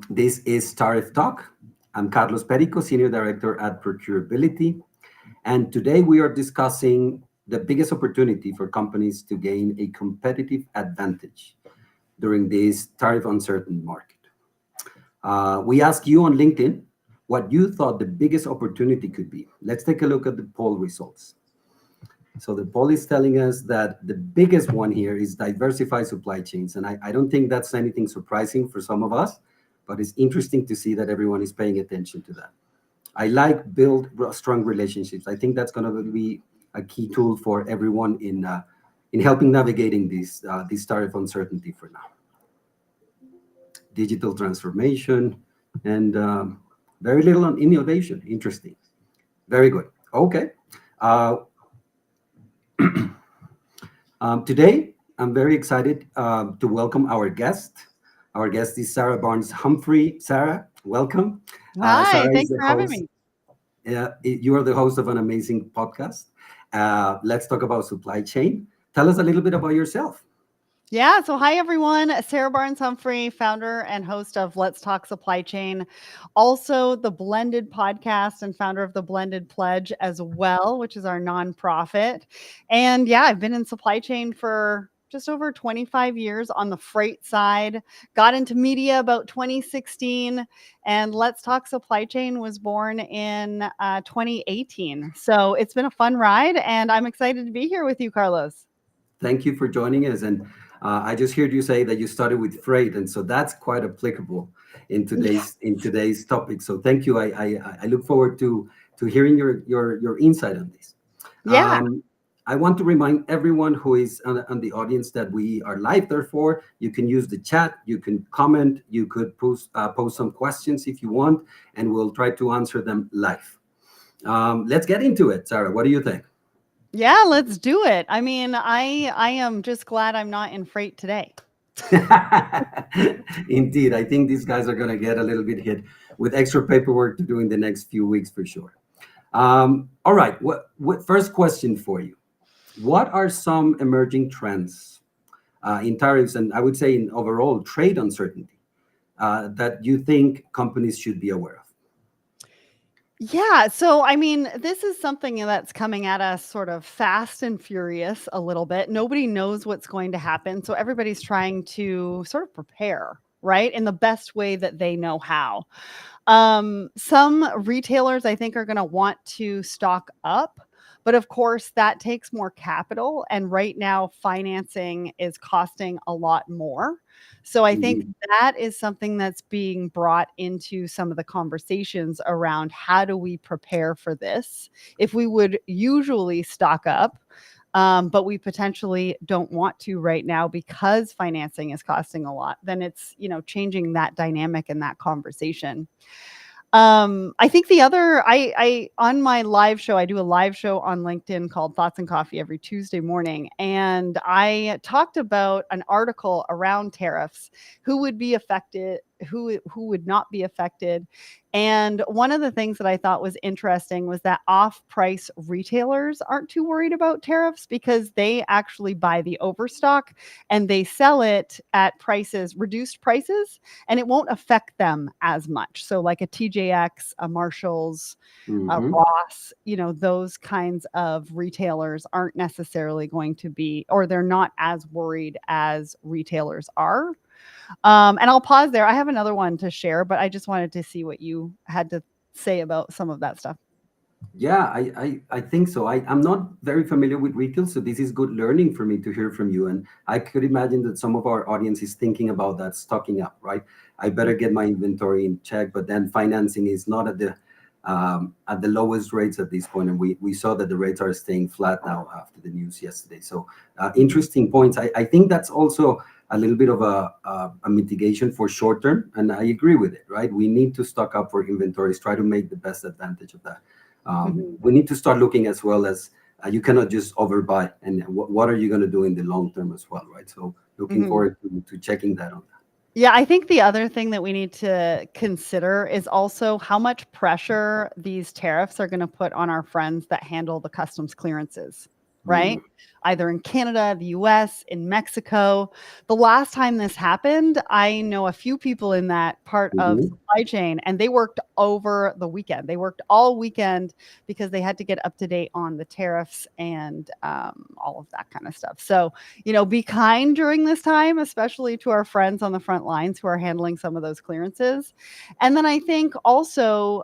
This is Tariff Talk. I'm Carlos Perico, Senior Director at Procurability. And today we are discussing the biggest opportunity for companies to gain a competitive advantage during this tariff uncertain market. We asked you on LinkedIn what you thought the biggest opportunity could be. Let's take a look at the poll results. So the poll is telling us that the biggest one here is diversify supply chains. And I don't think that's anything surprising for some of us, but it's interesting to see that everyone is paying attention to that. I like build strong relationships. I think that's going to be a key tool for everyone in helping navigating this tariff uncertainty for now. Digital transformation and very little on innovation. Interesting. Very good. Okay. Today, I'm very excited to welcome our guest. Our guest is Sarah Barnes-Humphrey. Sarah, welcome. Hi, Sarah is thanks the for having host. me. You are the host of an amazing podcast. Let's talk about supply chain. Tell us a little bit about yourself. Yeah, so hi everyone. Sarah Barnes-Humphrey, founder and host of Let's Talk Supply Chain, also the Blended podcast and founder of the Blended Pledge as well, which is our nonprofit. And yeah, I've been in supply chain for just over 25 years on the freight side, got into media about 2016, and Let's Talk Supply Chain was born in 2018. So it's been a fun ride, and I'm excited to be here with you, Carlos. Thank you for joining us. And I just heard you say that you started with freight, and so that's quite applicable in today's topic. So thank you. I look forward to hearing your insight on this. Yeah. I want to remind everyone who is on the audience that we are live. Therefore, you can use the chat, you can comment, you could post some questions if you want, and we'll try to answer them live. Let's get into it, Sarah. What do you think? Yeah, let's do it. I mean, I am just glad I'm not in freight today. Indeed, I think these guys are going to get a little bit hit with extra paperwork to do in the next few weeks for sure. All right, what first question for you? What are some emerging trends in tariffs and I would say in overall trade uncertainty that you think companies should be aware of? Yeah, so I mean, this is something that's coming at us sort of fast and furious a little bit. Nobody knows what's going to happen, so everybody's trying to sort of prepare, right? In the best way that they know how. Some retailers I think are going to want to stock up, but of course that takes more capital. And right now, financing is costing a lot more. So I think Mhm. that is something that's being brought into some of the conversations around how do we prepare for this? If we would usually stock up, but we potentially don't want to right now because financing is costing a lot, then it's, changing that dynamic and that conversation. I think the other I on my live show, I do a live show on LinkedIn called Thoughts and Coffee every Tuesday morning. And I talked about an article around tariffs, who would be affected, who would not be affected. And one of the things that I thought was interesting was that off-price retailers aren't too worried about tariffs because they actually buy the overstock and they sell it at reduced prices, and it won't affect them as much. So like a TJX, a Marshalls, a Mhm. Ross, those kinds of retailers aren't necessarily going to be, or they're not as worried as retailers are. And I'll pause there. I have another one to share, but I just wanted to see what you had to say about some of that stuff. Yeah, I think so. I'm not very familiar with retail, so this is good learning for me to hear from you. And I could imagine that some of our audience is thinking about that stocking up, right? I better get my inventory in check, but then financing is not at the lowest rates at this point, and we saw that the rates are staying flat now after the news yesterday. So interesting points. I think that's also a little bit of a mitigation for short term, and I agree with it, right? We need to stock up for inventories, try to make the best advantage of that. Mhm. We need to start looking as well as you cannot just overbuy, and what are you going to do in the long term as well, right? So looking Mhm. forward to checking that on that. Yeah, I think the other thing that we need to consider is also how much pressure these tariffs are going to put on our friends that handle the customs clearances, right? Either in Canada, the US, in Mexico. The last time this happened, I know a few people in that part of Mhm. supply chain, and they worked over the weekend. They worked all weekend because they had to get up to date on the tariffs and all of that kind of stuff. So, be kind during this time, especially to our friends on the front lines who are handling some of those clearances. And then I think also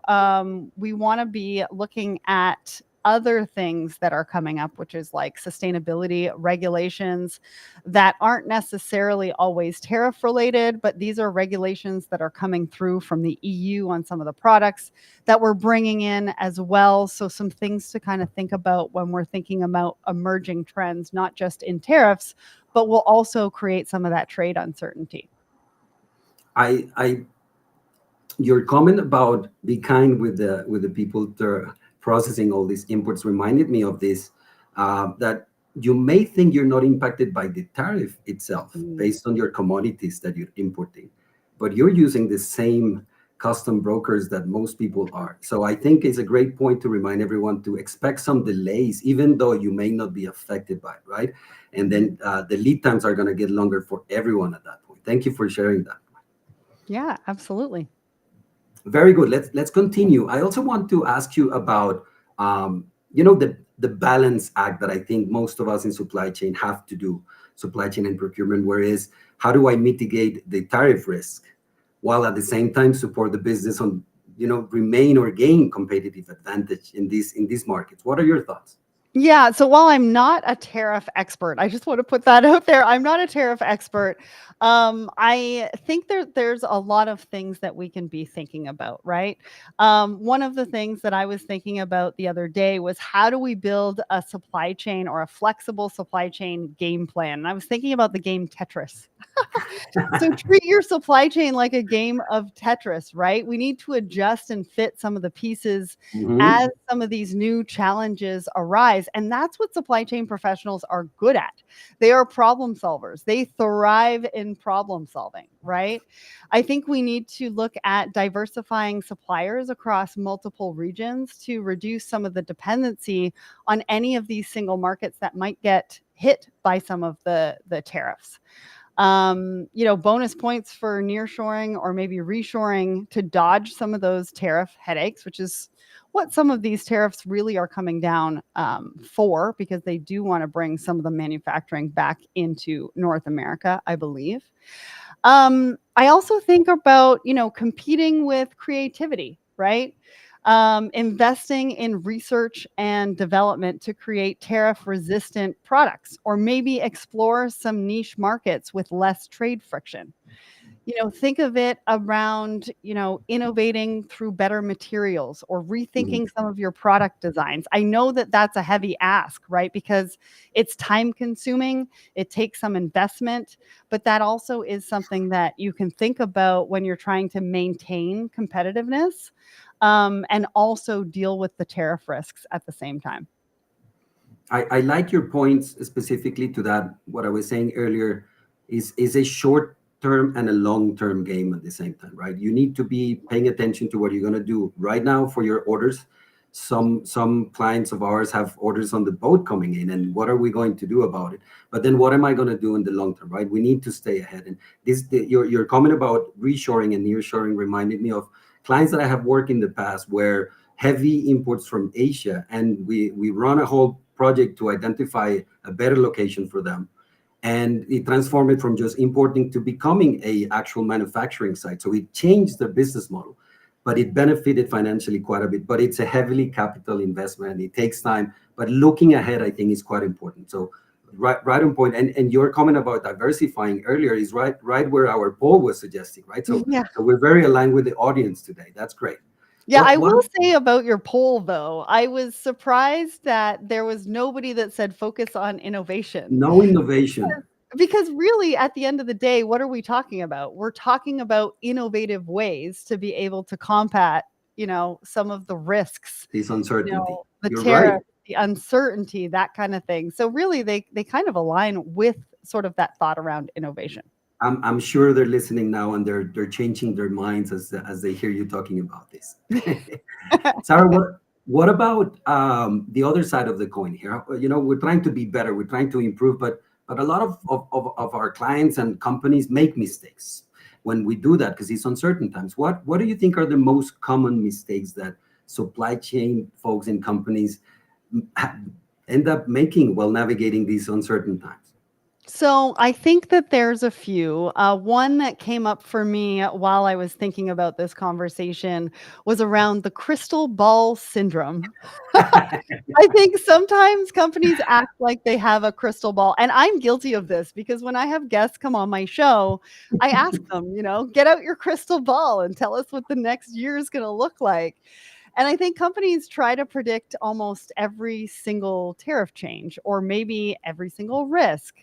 we want to be looking at other things that are coming up, which is like sustainability regulations that aren't necessarily always tariff related, but these are regulations that are coming through from the EU on some of the products that we're bringing in as well. So, some things to kind of think about when we're thinking about emerging trends, not just in tariffs, but will also create some of that trade uncertainty. I Your comment about be kind with the people that are processing all these imports reminded me of this, that you may think you're not impacted by the tariff itself Mm. based on your commodities that you're importing, but you're using the same custom brokers that most people are. So I think it's a great point to remind everyone to expect some delays, even though you may not be affected by it, right? And then the lead times are going to get longer for everyone at that point. Thank you for sharing that. Yeah, absolutely. Very good. Let's continue. I also want to ask you about the balance act that I think most of us in supply chain have to do, supply chain and procurement, whereas how do I mitigate the tariff risk while at the same time support the business on remain or gain competitive advantage in these markets? What are your thoughts? Yeah. So while I'm not a tariff expert, I just want to put that out there. I'm not a tariff expert. I think there's a lot of things that we can be thinking about, right? One of the things that I was thinking about the other day was how do we build a supply chain or a flexible supply chain game plan? And I was thinking about the game Tetris. So treat your supply chain like a game of Tetris, right? We need to adjust and fit some of the pieces Hmm. as some of these new challenges arise. And that's what supply chain professionals are good at. They are problem solvers. They thrive in problem solving, right? I think we need to look at diversifying suppliers across multiple regions to reduce some of the dependency on any of these single markets that might get hit by some of the tariffs. Bonus points for nearshoring or maybe reshoring to dodge some of those tariff headaches, which is what some of these tariffs really are coming down for, because they do want to bring some of the manufacturing back into North America, I believe. I also think about, competing with creativity, right? Investing in research and development to create tariff resistant products, or maybe explore some niche markets with less trade friction. Think of it around, innovating through better materials or Hmm. rethinking some of your product designs. I know that that's a heavy ask, right? Because it's time consuming, it takes some investment, but that also is something that you can think about when you're trying to maintain competitiveness, and also deal with the tariff risks at the same time. I like your points specifically to that. What I was saying earlier is a short term and a long term game at the same time, right? You need to be paying attention to what you're going to do right now for your orders. Some clients of ours have orders on the boat coming in, and what are we going to do about it? But then what am I going to do in the long term, right? We need to stay ahead. And your comment about reshoring and nearshoring reminded me of clients that I have worked in the past where heavy imports from Asia, and we run a whole project to identify a better location for them, and it transformed it from just importing to becoming a actual manufacturing site. So it changed their business model, but it benefited financially quite a bit. But it's a heavily capital investment. It takes time, but looking ahead, I think, is quite important. So right on point. And your comment about diversifying earlier is right where our poll was suggesting, right? So Yeah. so we're very aligned with the audience today. That's great. Yeah, I What will say about your poll though, I was surprised that there was nobody that said focus on innovation. No innovation. Because really, at the end of the day, what are we talking about? We're talking about innovative ways to be able to combat, some of the risks, This uncertainty. the You're right. tariff, the uncertainty, that kind of thing. So really, they kind of align with sort of that thought around innovation. I'm sure they're listening now and they're changing their minds as they hear you talking about this. Sarah, What about the other side of the coin here? We're trying to be better, we're trying to improve, but a lot of our clients and companies make mistakes when we do that because it's uncertain times. What do you think are the most common mistakes that supply chain folks in companies ha- end up making while navigating these uncertain times? So I think that there's a few. One that came up for me while I was thinking about this conversation was around the crystal ball syndrome. I think sometimes companies act like they have a crystal ball, and I'm guilty of this because when I have guests come on my show, I ask them, get out your crystal ball and tell us what the next year is going to look like. And I think companies try to predict almost every single tariff change or maybe every single risk.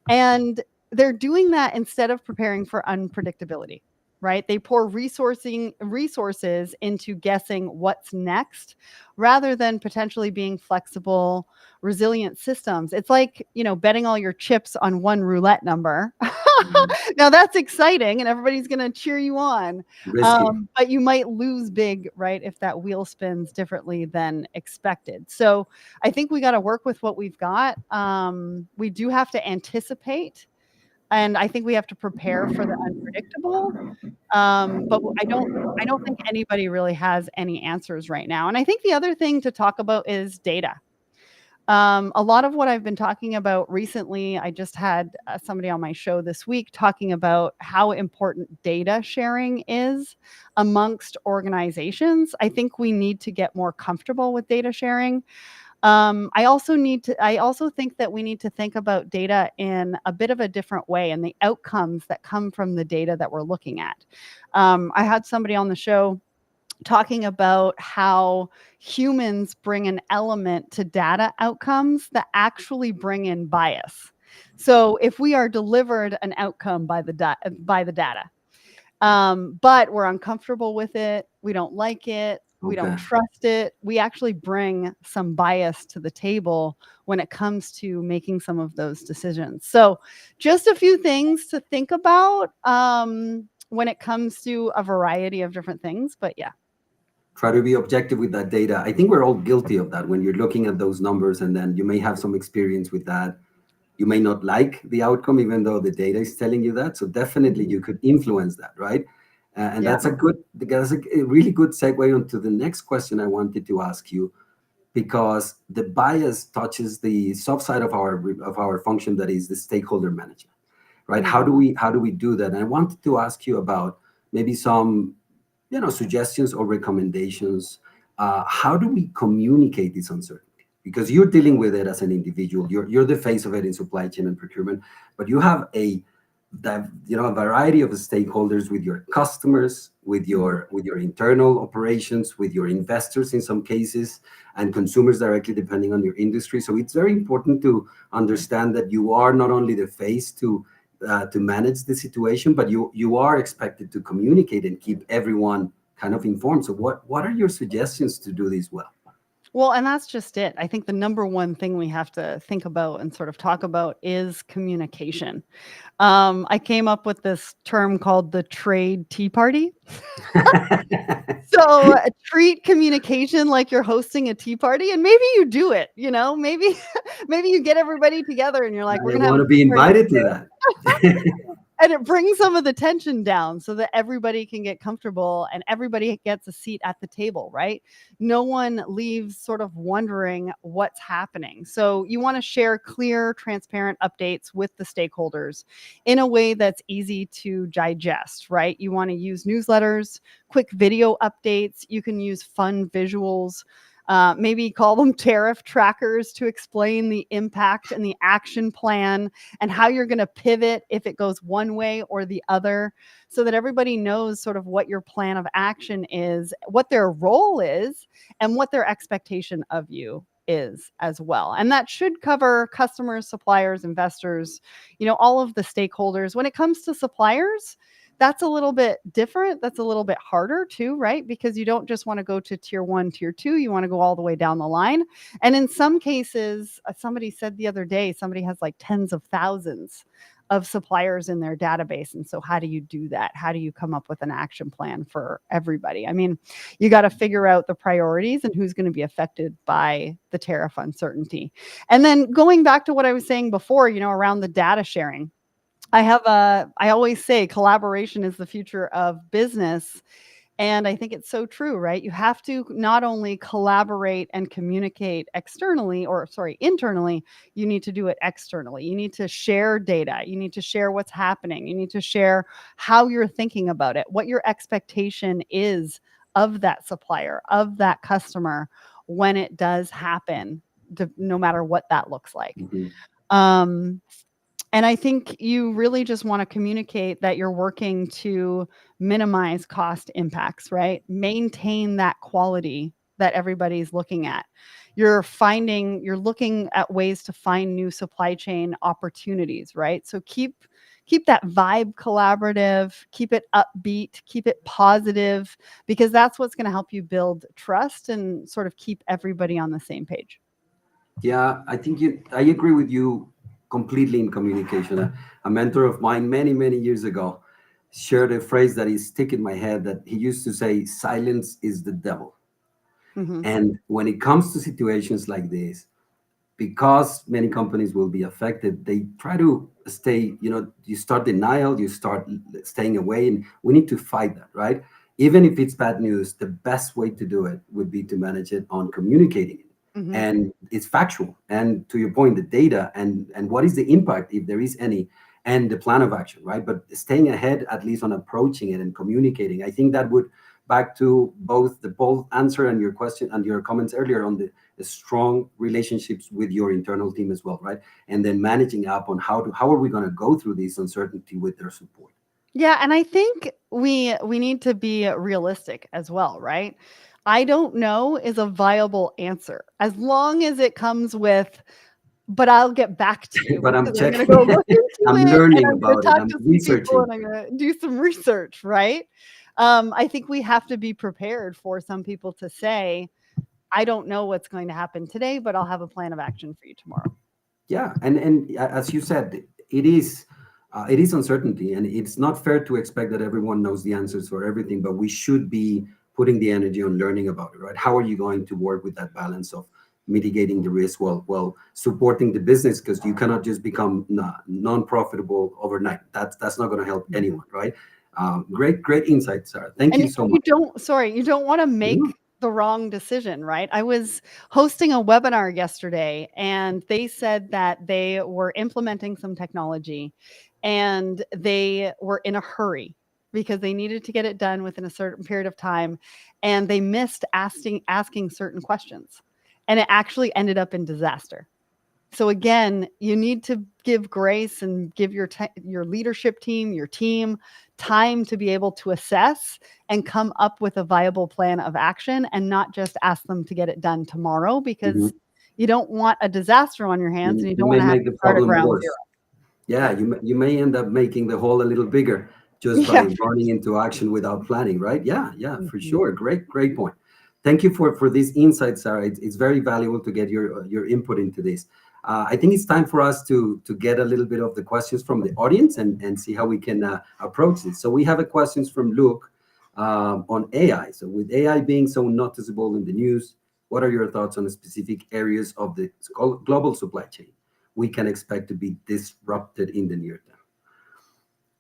And they're doing that instead of preparing for unpredictability, right? They pour resources into guessing what's next rather than potentially being flexible, resilient systems. It's like, betting all your chips on one roulette number. Mhm. Now that's exciting and everybody's going to cheer you on. Risky. But you might lose big, right? If that wheel spins differently than expected. So I think we got to work with what we've got. We do have to anticipate, and I think we have to prepare for the unpredictable. But I don't think anybody really has any answers right now. And I think the other thing to talk about is data. A lot of what I've been talking about recently, I just had somebody on my show this week talking about how important data sharing is amongst organizations. I think we need to get more comfortable with data sharing. I also think that we need to think about data in a bit of a different way and the outcomes that come from the data that we're looking at. I had somebody on the show talking about how humans bring an element to data outcomes that actually bring in bias. So if we are delivered an outcome by the data, but we're uncomfortable with it, we don't like it, we don't Okay. trust it, we actually bring some bias to the table when it comes to making some of those decisions. So just a few things to think about when it comes to a variety of different things. But yeah. Try to be objective with that data. I think we're all guilty of that when you're looking at those numbers, and then you may have some experience with that. You may not like the outcome, even though the data is telling you that. So definitely Mhm. you could influence that, right? And Yeah. that's a really good segue onto the next question I wanted to ask you, because the bias touches the soft side of our function, that is the stakeholder management, right? How do Mhm. we do that? And I wanted to ask you about maybe some suggestions or recommendations. How do we communicate this uncertainty? Because you're dealing with it as an individual, you're the face of it in supply chain and procurement, but you have a variety of stakeholders with your customers, Mhm. with your internal operations, with your investors in some cases, and consumers directly, depending on your industry. So it's very important to understand that you are not only the face to manage the situation, but you are expected to communicate and keep everyone kind of informed. So what are your suggestions to do this well? Well, and that's just it. I think the number one thing we have to think about and sort of talk about is communication. I came up with this term called the trade tea party. So treat communication like you're hosting a tea party, and maybe you do it. Maybe maybe you get everybody together and you're like, we're I gonna have a want to tea be party invited to today. that. And it brings some of the tension down so that everybody can get comfortable and everybody gets a seat at the table, right? No one leaves sort of wondering what's happening. So you want to share clear, transparent updates with the stakeholders in a way that's easy to digest, right? You want to use newsletters, quick video updates. You can use fun visuals. Maybe call them tariff trackers to explain the impact and the action plan and how you're going to pivot if it goes one way or the other, so that everybody knows sort of what your plan of action is, what their role is, and what their expectation of you is as well. And that should cover customers, suppliers, investors, all of the stakeholders. When it comes to suppliers, that's a little bit different. That's a little bit harder too, right? Because you don't just want to go to tier one, tier two, you want to go all the way down the line. And in some cases, somebody said the other day, somebody has like tens of thousands of suppliers in their database. And so how do you do that? How do you come up with an action plan for everybody? I mean, you got to figure out the priorities and who's going to be affected by the tariff uncertainty. And then going back to what I was saying before, around the data sharing, I always say collaboration is the future of business. And I think it's so true, right? You have to not only collaborate and communicate internally, you need to do it externally. You need to share data. You need to share what's happening. You need to share how you're thinking about it, what your expectation is of that supplier, of that customer when it does happen, no matter what that looks like. Mhm. Um, and I think you really just want to communicate that you're working to minimize cost impacts, right? Maintain that quality that everybody's looking at. You're looking at ways to find new supply chain opportunities, right? So keep that vibe collaborative, keep it upbeat, keep it positive, because that's what's going to help you build trust and sort of keep everybody on the same page. Yeah, I agree with you completely in communication. A mentor of mine many years ago shared a phrase that is stick in my head, that he used to say, silence is the devil. Mhm. And when it comes to situations like this, because many companies will be affected, they try to stay, you start denial, you start staying away, and we need to fight that, right? Even if it's bad news, the best way to do it would be to manage it on communicating it. Mhm. And it's factual. And to your point, the data and what is the impact, if there is any, and the plan of action, right? But staying ahead, at least on approaching it and communicating, I think that would back to both the bold answer and your question and your comments earlier on the strong relationships with your internal team as well, right? And then managing up on how are we going to go through this uncertainty with their support. Yeah, and I think we need to be realistic as well, right? I don't know is a viable answer as long as it comes with, but I'll get back to you But I'm because I'm going to checking. go look into I'm it and learning I'm going to about it. talk I'm to some people researching. and I'm going to do some research, right? I think we have to be prepared for some people to say, I don't know what's going to happen today, but I'll have a plan of action for you tomorrow. Yeah, and as you said, it is uncertainty, and it's not fair to expect that everyone knows the answers for everything. But we should be putting the energy on learning about it, right? How are you going to work with that balance of mitigating the risk while supporting the business? Because you cannot just become non-profitable overnight. That's not going to help Mhm. anyone, right? Great insight, Sarah. Thank And you so you much. don't want to Mhm. make the wrong decision, right? I was hosting a webinar yesterday and they said that they were implementing some technology and they were in a hurry because they needed to get it done within a certain period of time and they missed asking certain questions. And it actually ended up in disaster. So again, you need to give grace and give your leadership team, your team time to be able to assess and come up with a viable plan of action and not just ask them to get it done tomorrow Mhm. because you don't want a disaster on your hands and you You don't want may to have make to the start at problem ground worse. zero. Yeah, you may end up making the hole a little bigger just Yeah. by running into action without planning, right? Yeah, for Mhm. sure. Great point. Thank you for this insight, Sarah. It's very valuable to get your input into this. I think it's time for us to get a little bit of the questions from the audience and see how we can approach this. So we have a questions from Luke on AI. So with AI being so noticeable in the news, what are your thoughts on the specific areas of the global supply chain we can expect to be disrupted in the near term?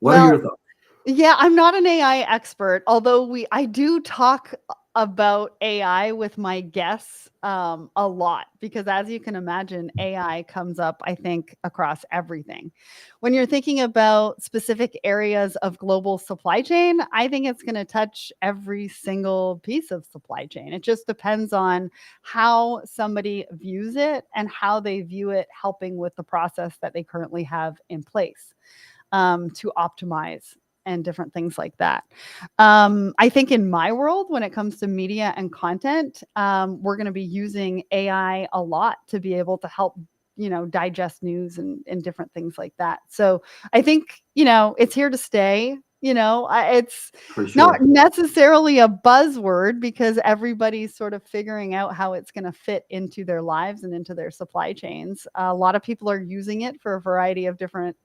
What are your Well, thoughts? yeah, I'm not an AI expert, although I do talk about AI with my guests a lot because as you can imagine, AI comes up, I think, across everything. When you're thinking about specific areas of global supply chain, I think it's going to touch every single piece of supply chain. It just depends on how somebody views it and how they view it helping with the process that they currently have in place to optimize and different things like that. I think in my world, when it comes to media and content, we're going to be using AI a lot to be able to help, digest news and different things like that. So I think, it's here to stay. It's For not sure. necessarily a buzzword because everybody's sort of figuring out how it's going to fit into their lives and into their supply chains. A lot of people are using it for a variety of different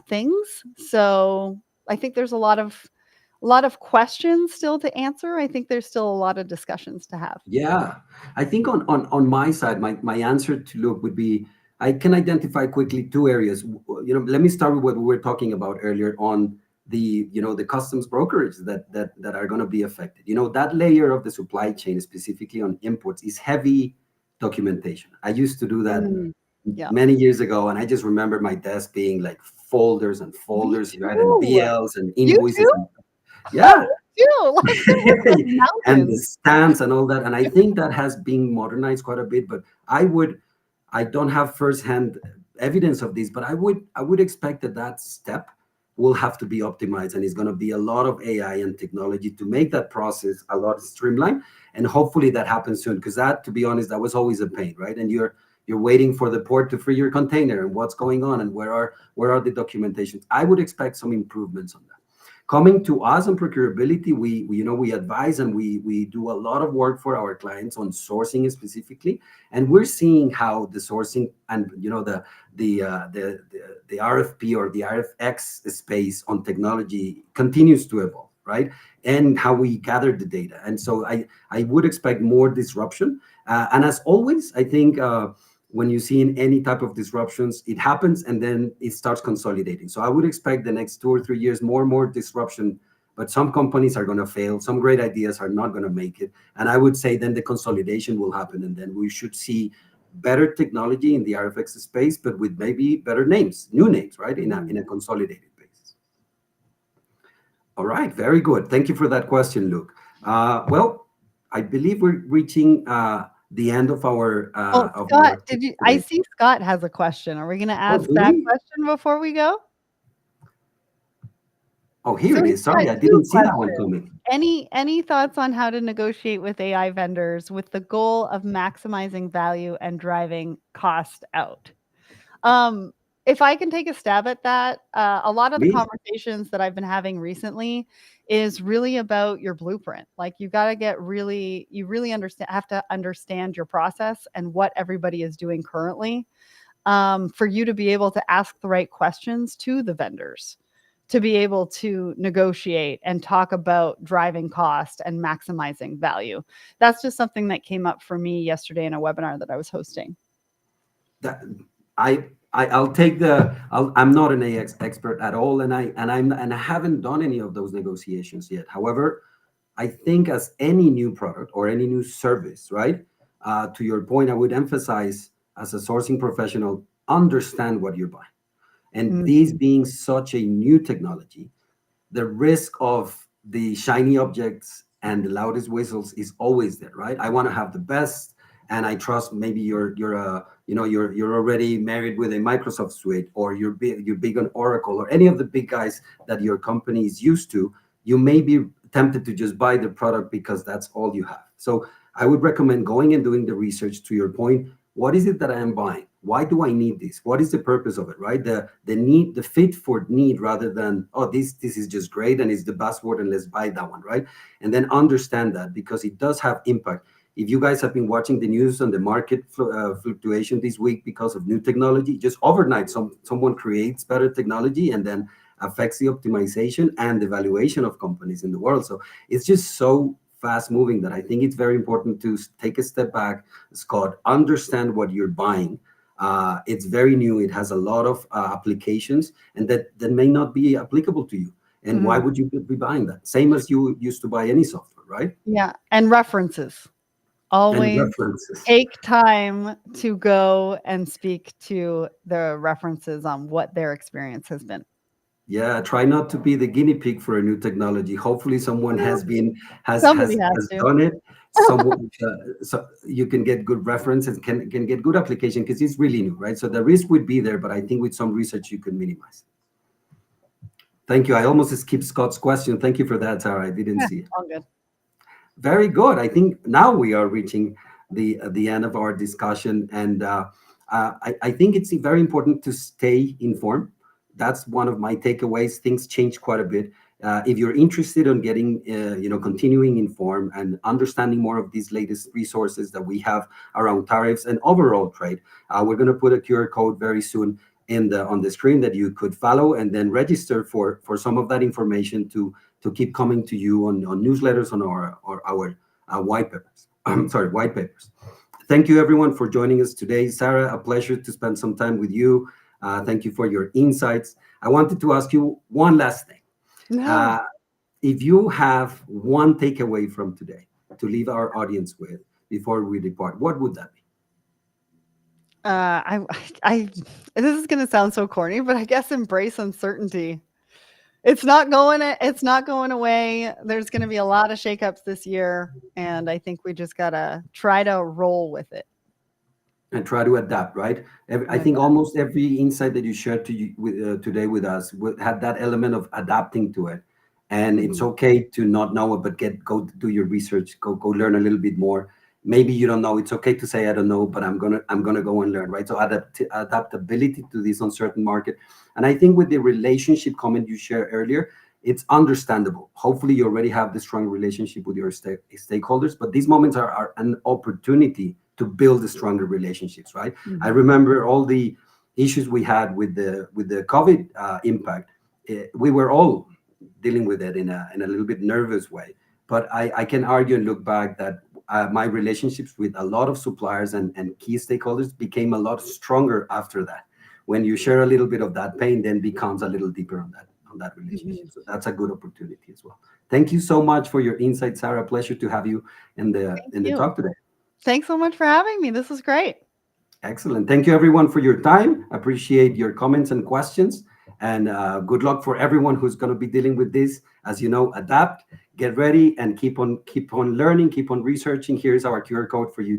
things. So I think there's a lot of questions still to answer. I think there's still a lot of discussions to have. Yeah, I think on my side, my answer to Luke would be I can identify quickly two areas. Let me start with what we were talking about earlier on the customs brokerage that are going to be affected. That layer of the supply chain, specifically on imports, is heavy documentation. I used to do that Mm, yeah. many years ago, and I just remember my desk being like folders and Me folders, right, and too. BLs and You invoices, too? and Oh, yeah. me too. Like there was like And the mountains. stamps and all that. And I think that has been modernized quite a bit. But I don't have firsthand evidence of this, but I would expect that step will have to be optimized, and it's going to be a lot of AI and technology to make that process a lot streamlined. And hopefully that happens soon, because that, to be honest, that was always a pain, right? And you're waiting for the port to free your container, and what's going on, and where are the documentations. I would expect some improvements on that. Coming to us on procurability, we advise, and we do a lot of work for our clients on sourcing specifically, and we're seeing how the sourcing and the RFP or the RFX space on technology continues to evolve, right? And how we gather the data, and so I would expect more disruption, and as always, I think. When you see in any type of disruptions, it happens and then it starts consolidating. So I would expect the next 2 or 3 years more and more disruption, but some companies are going to fail. Some great ideas are not going to make it. And I would say then the consolidation will happen, and then we should see better technology in the RFX space, but with maybe better names, new names, right? In a consolidated basis. All right, very good. Thank you for that question, Luke. Well, I believe we're reaching the end of our Well, of Scott, our I today. see Scott has a question. Are we going to Oh, ask do that we? question before we go? Oh, here So it he's is. Sorry, got I two didn't see that one questions. coming. Any thoughts on how to negotiate with AI vendors with the goal of maximizing value and driving cost out? Um, if I can take a stab at that, a lot of the Please. conversations that I've been having recently is really about your blueprint. Like you got to you really have to understand your process and what everybody is doing currently, for you to be able to ask the right questions to the vendors, to be able to negotiate and talk about driving cost and maximizing value. That's just something that came up for me yesterday in a webinar that I was hosting. That I'll take I'm not an AX expert at all, and I haven't done any of those negotiations yet. However, I think as any new product or any new service, right? To your point, I would emphasize as a sourcing professional, understand what you're buying. And Mm, these being such a new technology, the risk of the shiny objects and the loudest whistles is always there, right? I want to have the best, and I trust maybe you're already married with a Microsoft suite, or you're big on Oracle, or any of the big guys that your company is used to. You may be tempted to just buy the product because that's all you have. So I would recommend going and doing the research. To your point, what is it that I am buying? Why do I need this? What is the purpose of it, right? The need, the fit for need, rather than, oh, this is just great and it's the buzzword and let's buy that one, right? And then understand that, because it does have impact. If you guys have been watching the news on the market fluctuation this week because of new technology, just overnight someone creates better technology and then affects the optimization and the valuation of companies in the world. So it's just so fast moving that I think it's very important to take a step back, Scott, understand what you're buying. It's very new. It has a lot of applications, and that may not be applicable to you. And why mm, would you be buying that? Same as you used to buy any software, right? yeah, and references. And Always references. take time to go and speak to the references on what their experience has been. Yeah, try not to be the guinea pig for a new technology. Hopefully, someone Well, has been has somebody has has has to. done it. Someone, so you can get good references, can get good application, because it's really new, right? So the risk would be there, but I think with some research you can minimize. Thank you. I almost skipped Scott's question. Thank you for that, Sarah. I didn't Yeah, see it. all good. Very good. I think now we are reaching the end of our discussion, and I think it's very important to stay informed. That's one of my takeaways. Things change quite a bit. If you're interested in getting, continuing informed and understanding more of these latest resources that we have around tariffs and overall trade, we're going to put a QR code very soon. in the on the screen that you could follow and then register for some of that information to keep coming to you on newsletters on our white papers. I'm sorry, white papers. Thank you everyone for joining us today. Sarah, a pleasure to spend some time with you. Thank you for your insights. I wanted to ask you one last thing. No. Uh, if you have one takeaway from today to leave our audience with before we depart, what would that be? I this is gonna sound so corny, but I guess embrace uncertainty. It's not going away. There's gonna be a lot of shakeups this year, and I think we just gotta try to roll with it. And try to adapt, right? I And think adapt. almost every insight that you shared today with us had that element of adapting to it. And it's Mhm. okay to not know it, but go do your research, go learn a little bit more. Maybe you don't know. It's okay to say I don't know, but I'm gonna go and learn, right? So adaptability to this uncertain market. And I think with the relationship comment you shared earlier, it's understandable. Hopefully, you already have the strong relationship with your stakeholders, but these moments are an opportunity to build stronger relationships, right? I Mhm. remember all the issues we had with the COVID impact. We were all dealing with it in a little bit nervous way. But I can argue and look back that my relationships with a lot of suppliers and key stakeholders became a lot stronger after that. When you share a little bit of that pain, then becomes a little deeper on that relationship. Mhm. So that's a good opportunity as well. Thank you so much for your insight, Sarah. Pleasure to have you in the Thank in the you. talk today. Thanks so much for having me. This was great. Excellent. Thank you, everyone, for your time. Appreciate your comments and questions. And good luck for everyone who's going to be dealing with this. As you know, adapt, get ready, and keep on learning, keep on researching. Here's our QR code for you